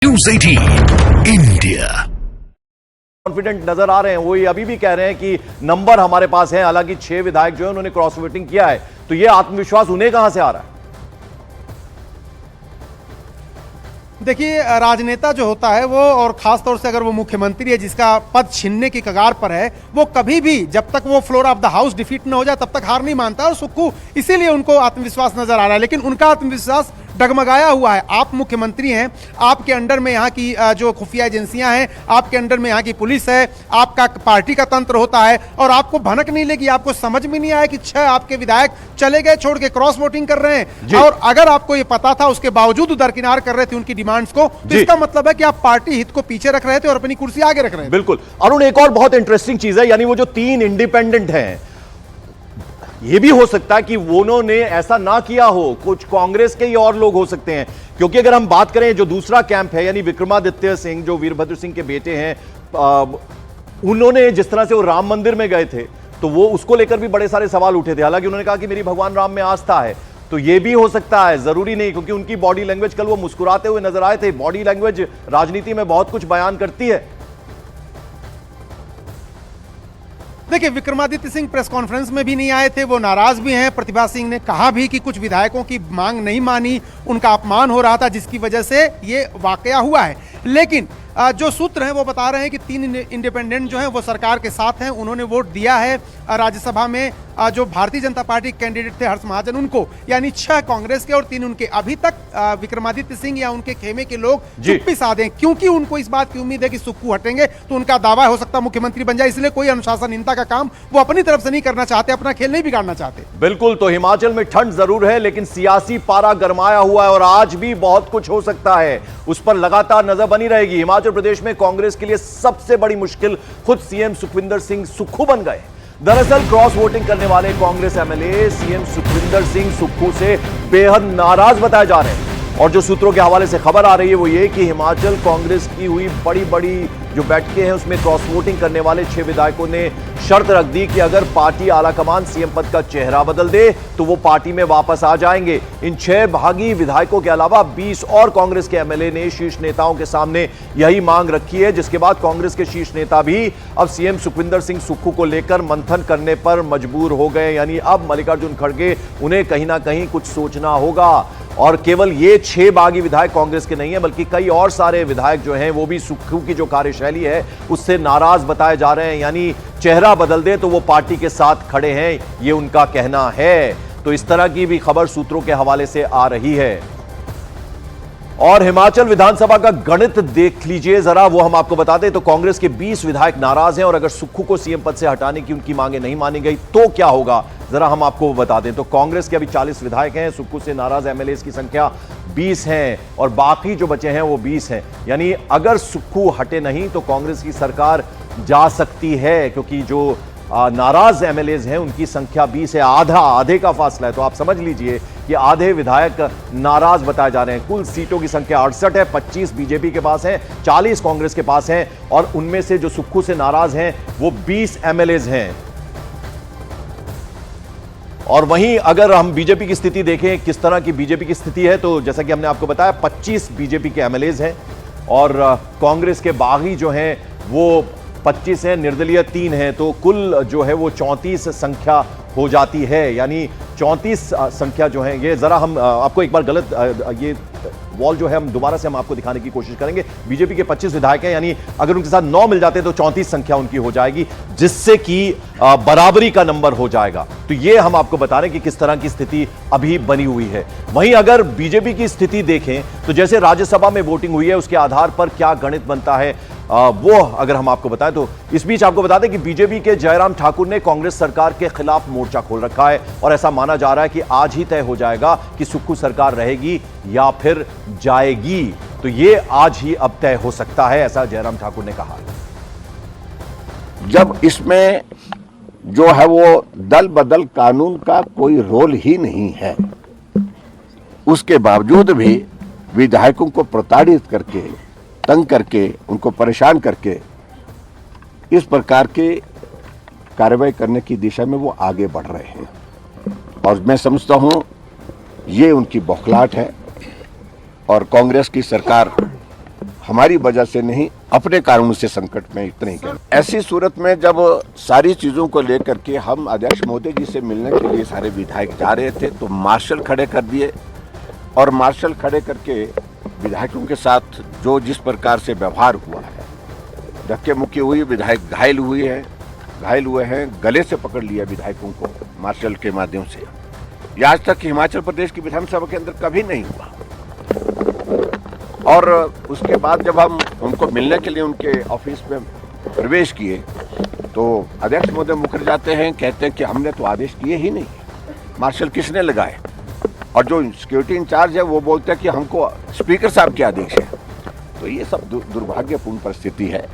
News 18 India. Confident नजर आ रहे हैं। वो ये अभी भी कह रहे हैं कि नंबर हमारे पास है। हालांकि 6 विधायक जो है उन्होंने क्रॉस वोटिंग किया है, तो ये आत्मविश्वास उन्हें कहां से आ रहा है? देखिए, राजनेता जो होता है वो, और खास तौर से अगर वो मुख्यमंत्री है जिसका पद छीनने की कगार पर है, वो कभी भी जब तक वो floor of the house defeat न हो जाए तब तक हार नहीं मानता। और सुक्खू इसीलिए उनको आत्मविश्वास नजर आ रहा है, लेकिन उनका आत्मविश्वास डगमगाया हुआ है। आप मुख्यमंत्री हैं, आपके अंडर में यहाँ की जो खुफिया एजेंसियां हैं, आपके अंडर में यहाँ की पुलिस है, आपका पार्टी का तंत्र होता है, और आपको भनक नहीं लगी, आपको समझ में नहीं आया कि 6 आपके विधायक चले गए छोड़ के क्रॉस वोटिंग कर रहे हैं। और अगर आपको ये पता था, उसके बावजूद दरकिनार कर रहे थे उनकी डिमांड्स को, तो इसका मतलब है कि आप पार्टी हित को पीछे रख रहे थे और अपनी कुर्सी आगे रख रहे थे। बिल्कुल। अरुण, एक और बहुत इंटरेस्टिंग चीज है, यानी वो जो 3 इंडिपेंडेंट हैं, ये भी हो सकता है कि उन्होंने ऐसा ना किया हो, कुछ कांग्रेस के ही और लोग हो सकते हैं। क्योंकि अगर हम बात करें जो दूसरा कैंप है, यानी विक्रमादित्य सिंह जो वीरभद्र सिंह के बेटे हैं, उन्होंने जिस तरह से वो राम मंदिर में गए थे, तो वो उसको लेकर भी बड़े सारे सवाल उठे थे। हालांकि उन्होंने कहा कि मेरी भगवान राम में आस्था है, तो ये भी हो सकता है, जरूरी नहीं। क्योंकि उनकी बॉडी लैंग्वेज, कल वो मुस्कुराते हुए नजर आए थे। बॉडी लैंग्वेज राजनीति में बहुत कुछ बयान करती है। देखिए, विक्रमादित्य सिंह प्रेस कॉन्फ्रेंस में भी नहीं आए थे, वो नाराज भी हैं। प्रतिभा सिंह ने कहा भी कि कुछ विधायकों की मांग नहीं मानी, उनका अपमान हो रहा था, जिसकी वजह से ये वाकया हुआ है। लेकिन जो सूत्र हैं वो बता रहे हैं कि 3 इंडिपेंडेंट जो हैं वो सरकार के साथ हैं। उन्होंने वोट दिया है राज्यसभा में जो भारतीय जनता पार्टी कैंडिडेट थे हर्ष महाजन, उनको, यानी 6 कांग्रेस के और 3 उनके। अभी तक विक्रमादित्य सिंह या उनके खेमे के लोग चुप्पी साधे, क्योंकि उनको इस बात की उम्मीद है कि सुक्खू हटेंगे तो उनका दावा हो सकता है मुख्यमंत्री बन जाए। इसलिए कोई अनुशासनहीनता का काम वो अपनी तरफ से नहीं करना चाहते, अपना खेल नहीं बिगाड़ना चाहते। बिल्कुल। तो हिमाचल में ठंड जरूर है, लेकिन सियासी पारा गरमाया हुआ है और आज भी बहुत कुछ हो सकता है, उस पर लगातार नजर बनी रहेगी। हिमाचल प्रदेश में कांग्रेस के लिए सबसे बड़ी मुश्किल खुद सीएम सुखविंदर सिंह सुक्खू बन गए। दरअसल क्रॉस वोटिंग करने वाले कांग्रेस एमएलए सीएम सुखविंदर सिंह सुक्खू से बेहद नाराज बताए जा रहे हैं। और जो सूत्रों के हवाले से खबर आ रही है वो ये कि हिमाचल कांग्रेस की हुई बड़ी बड़ी जो बैठकें हैं उसमें क्रॉस वोटिंग करने वाले 6 विधायकों ने शर्त रख दी कि अगर पार्टी आलाकमान सीएम पद का चेहरा बदल दे तो वो पार्टी में वापस आ जाएंगे। इन 6 भागी विधायकों के अलावा 20 और कांग्रेस के एमएलए ने शीर्ष नेताओं के सामने यही मांग रखी है, जिसके बाद कांग्रेस के शीर्ष नेता भी अब सीएम सुखविंदर सिंह सुक्खू को लेकर मंथन करने पर मजबूर हो गए। यानी अब मल्लिकार्जुन खड़गे उन्हें कहीं ना कहीं कुछ सोचना होगा। और केवल ये 6 बागी विधायक कांग्रेस के नहीं है, बल्कि कई और सारे विधायक जो हैं वो भी सुक्खू की जो कार्यशैली है उससे नाराज बताए जा रहे हैं। यानी चेहरा बदल दे तो वो पार्टी के साथ खड़े हैं, ये उनका कहना है। तो इस तरह की भी खबर सूत्रों के हवाले से आ रही है। और हिमाचल विधानसभा का गणित देख लीजिए जरा, वो हम आपको बता दें तो कांग्रेस के 20 विधायक नाराज हैं, और अगर सुक्खू को सीएम पद से हटाने की उनकी मांगे नहीं मानी गई तो क्या होगा, जरा हम आपको बता दें। तो कांग्रेस के अभी 40 विधायक हैं, सुक्खू से नाराज एमएलए की संख्या 20 हैं, और बाकी जो बचे हैं वो 20 हैं। यानी अगर सुक्खू हटे नहीं तो कांग्रेस की सरकार जा सकती है, क्योंकि जो नाराज एमएलएज हैं उनकी संख्या 20 है। आधे का फासला है। तो आप समझ लीजिए कि आधे विधायक नाराज बताए जा रहे हैं। कुल सीटों की संख्या 68 है, 25 बीजेपी के पास हैं, 40 कांग्रेस के पास हैं, और उनमें से जो सुक्खू से नाराज हैं वो 20 एमएलएज हैं। और वहीं अगर हम बीजेपी की स्थिति देखें, किस तरह की बीजेपी की स्थिति है, तो जैसा कि हमने आपको बताया 25 बीजेपी के एमएलएज हैं, और कांग्रेस के बागी जो हैं वो 25 हैं, निर्दलीय 3 हैं। तो कुल जो है वो 34 संख्या हो जाती है। यानी 34 संख्या जो है, ये जरा हम आपको एक बार गलत ये वॉल जो है हम दोबारा से हम आपको दिखाने की कोशिश करेंगे। बीजेपी के 25 विधायक हैं, यानी अगर उनके साथ 9 मिल जाते तो 34 संख्या उनकी हो जाएगी, जिससे कि बराबरी का नंबर हो जाएगा। तो ये हम आपको बता रहे हैं कि किस तरह की स्थिति अभी बनी हुई है। वहीं अगर बीजेपी की स्थिति देखें तो जैसे राज्यसभा में वोटिंग हुई है उसके आधार पर क्या गणित बनता है वो अगर हम आपको बताएं तो इस बीच आपको बता दें कि बीजेपी के जयराम ठाकुर ने कांग्रेस सरकार के खिलाफ मोर्चा खोल रखा है, और ऐसा माना जा रहा है कि आज ही तय हो जाएगा कि सुक्खू सरकार रहेगी या फिर जाएगी। तो ये आज ही अब तय हो सकता है, ऐसा जयराम ठाकुर ने कहा। जब इसमें जो है वो दल बदल कानून का कोई रोल ही नहीं है, उसके बावजूद भी विधायकों को प्रताड़ित करके, तंग करके, उनको परेशान करके इस प्रकार के कार्रवाई करने की दिशा में वो आगे बढ़ रहे हैं। और मैं समझता हूं ये उनकी बौखलाहट है, और कांग्रेस की सरकार हमारी वजह से नहीं, अपने कारणों से संकट में, इतने ही कहना। ऐसी सूरत में जब सारी चीजों को लेकर के हम अध्यक्ष महोदय जी से मिलने के लिए सारे विधायक जा रहे थे तो मार्शल खड़े कर दिए, और मार्शल खड़े करके विधायकों के साथ जो जिस प्रकार से व्यवहार हुआ है, धक्के मुक्की हुई, विधायक घायल हुए हैं, गले से पकड़ लिया विधायकों को मार्शल के माध्यम से। यह आज तक हिमाचल प्रदेश की विधानसभा के अंदर कभी नहीं हुआ। और उसके बाद जब हम उनको मिलने के लिए उनके ऑफिस में प्रवेश किए तो अध्यक्ष महोदय मुकर जाते हैं, कहते हैं कि हमने तो आदेश दिए ही नहीं, मार्शल किसने लगाए। और जो सिक्योरिटी इंचार्ज है वो बोलते हैं कि हमको स्पीकर साहब के आदेश है। तो ये सब दुर्भाग्यपूर्ण परिस्थिति है।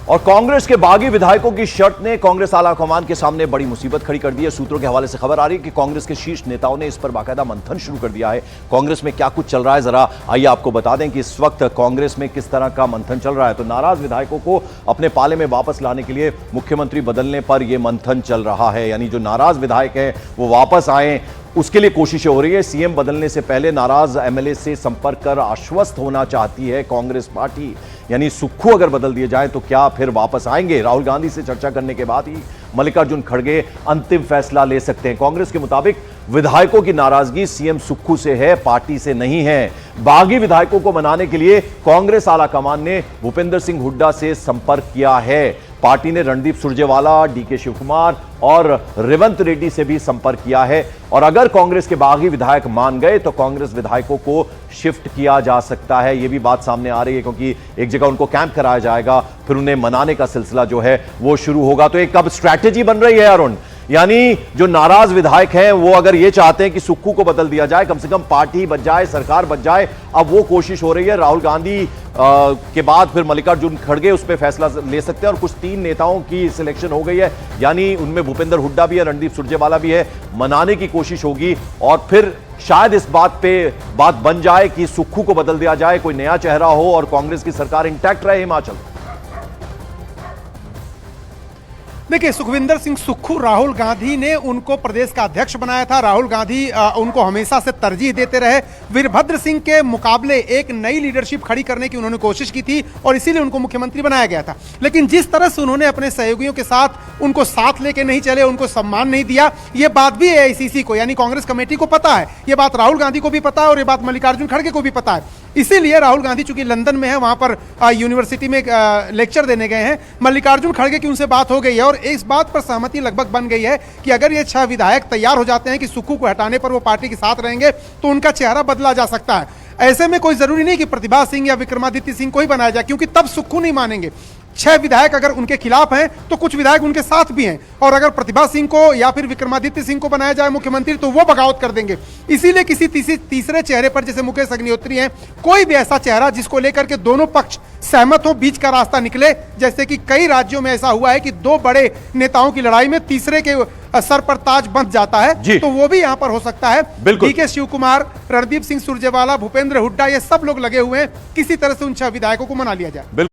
और कांग्रेस के बागी विधायकों की शर्त ने कांग्रेस आलाकमान के सामने बड़ी मुसीबत खड़ी कर दी है। सूत्रों के हवाले से खबर आ रही है कि कांग्रेस के शीर्ष नेताओं ने इस पर बाकायदा मंथन शुरू कर दिया है। कांग्रेस में क्या कुछ चल रहा है, जरा आइए आपको बता दें कि इस वक्त कांग्रेस में किस तरह का मंथन चल रहा है। तो नाराज विधायकों को अपने पाले में वापस लाने के लिए मुख्यमंत्री बदलने पर यह मंथन चल रहा है, यानी जो नाराज विधायक हैं वो वापस आए, उसके लिए कोशिशें हो रही है। सीएम बदलने से पहले नाराज एमएलए से संपर्क कर आश्वस्त होना चाहती है कांग्रेस पार्टी, यानी सुक्खू अगर बदल दिए जाए तो क्या फिर वापस आएंगे। राहुल गांधी से चर्चा करने के बाद ही मल्लिकार्जुन खड़गे अंतिम फैसला ले सकते हैं। कांग्रेस के मुताबिक विधायकों की नाराजगी सीएम सुक्खू से है, पार्टी से नहीं है। बागी विधायकों को मनाने के लिए कांग्रेस आलाकमान ने भूपेंद्र सिंह हुड्डा से संपर्क किया है। पार्टी ने रणदीप सुरजेवाला, डीके शिवकुमार और रेवंत रेड्डी से भी संपर्क किया है। और अगर कांग्रेस के बागी विधायक मान गए तो कांग्रेस विधायकों को शिफ्ट किया जा सकता है, यह भी बात सामने आ रही है, क्योंकि एक जगह उनको कैंप कराया जाएगा, फिर उन्हें मनाने का सिलसिला जो है वो शुरू होगा। तो एक अब स्ट्रैटेजी बन रही है अरुण, यानी जो नाराज विधायक हैं वो अगर ये चाहते हैं कि सुक्खू को बदल दिया जाए, कम से कम पार्टी बच जाए, सरकार बच जाए, अब वो कोशिश हो रही है। राहुल गांधी के बाद फिर मल्लिकार्जुन खड़गे उस पर फैसला ले सकते हैं। और कुछ 3 नेताओं की सिलेक्शन हो गई है, यानी उनमें भूपेंद्र हुड्डा भी है, रणदीप सुरजेवाला भी है। मनाने की कोशिश होगी और फिर शायद इस बात पे बात बन जाए कि सुक्खू को बदल दिया जाए, कोई नया चेहरा हो और कांग्रेस की सरकार इंटैक्ट रहे हिमाचल। देखिए, सुखविंदर सिंह सुक्खू, राहुल गांधी ने उनको प्रदेश का अध्यक्ष बनाया था। राहुल गांधी उनको हमेशा से तरजीह देते रहे। वीरभद्र सिंह के मुकाबले एक नई लीडरशिप खड़ी करने की उन्होंने कोशिश की थी और इसीलिए उनको मुख्यमंत्री बनाया गया था। लेकिन जिस तरह से उन्होंने अपने सहयोगियों के साथ उनको साथ लेके नहीं चले, उनको सम्मान नहीं दिया, ये बात भी एआईसीसी को यानी कांग्रेस कमेटी को पता है। ये बात राहुल गांधी को भी पता है और ये बात मल्लिकार्जुन खड़गे को भी पता है। इसीलिए राहुल गांधी चूंकि लंदन में है, वहां पर यूनिवर्सिटी में लेक्चर देने गए हैं, मल्लिकार्जुन खड़गे की उनसे बात हो गई है और इस बात पर सहमति लगभग बन गई है कि अगर ये 6 विधायक तैयार हो जाते हैं कि सुक्खू को हटाने पर वो पार्टी के साथ रहेंगे तो उनका चेहरा बदला जा सकता है। ऐसे में कोई जरूरी नहीं कि प्रतिभा सिंह या विक्रमादित्य सिंह को ही बनाया जाए, क्योंकि तब सुक्खू नहीं मानेंगे। 6 विधायक अगर उनके खिलाफ हैं तो कुछ विधायक उनके साथ भी हैं, और अगर प्रतिभा सिंह को या फिर विक्रमादित्य सिंह को बनाया जाए मुख्यमंत्री तो वो बगावत कर देंगे। इसीलिए किसी तीसरे चेहरे पर, जैसे मुकेश अग्निहोत्री हैं, कोई भी ऐसा चेहरा जिसको लेकर के दोनों पक्ष सहमत हो, बीच का रास्ता निकले। जैसे कि कई राज्यों में ऐसा हुआ है कि 2 बड़े नेताओं की लड़ाई में तीसरे के सर पर ताज बंध जाता है, तो वो भी यहां पर हो सकता है। डीके शिवकुमार, रणदीप सिंह सुरजेवाला, भूपेंद्र हुड्डा, ये सब लोग लगे हुए हैं, किसी तरह से उन 6 विधायकों को मना लिया जाए।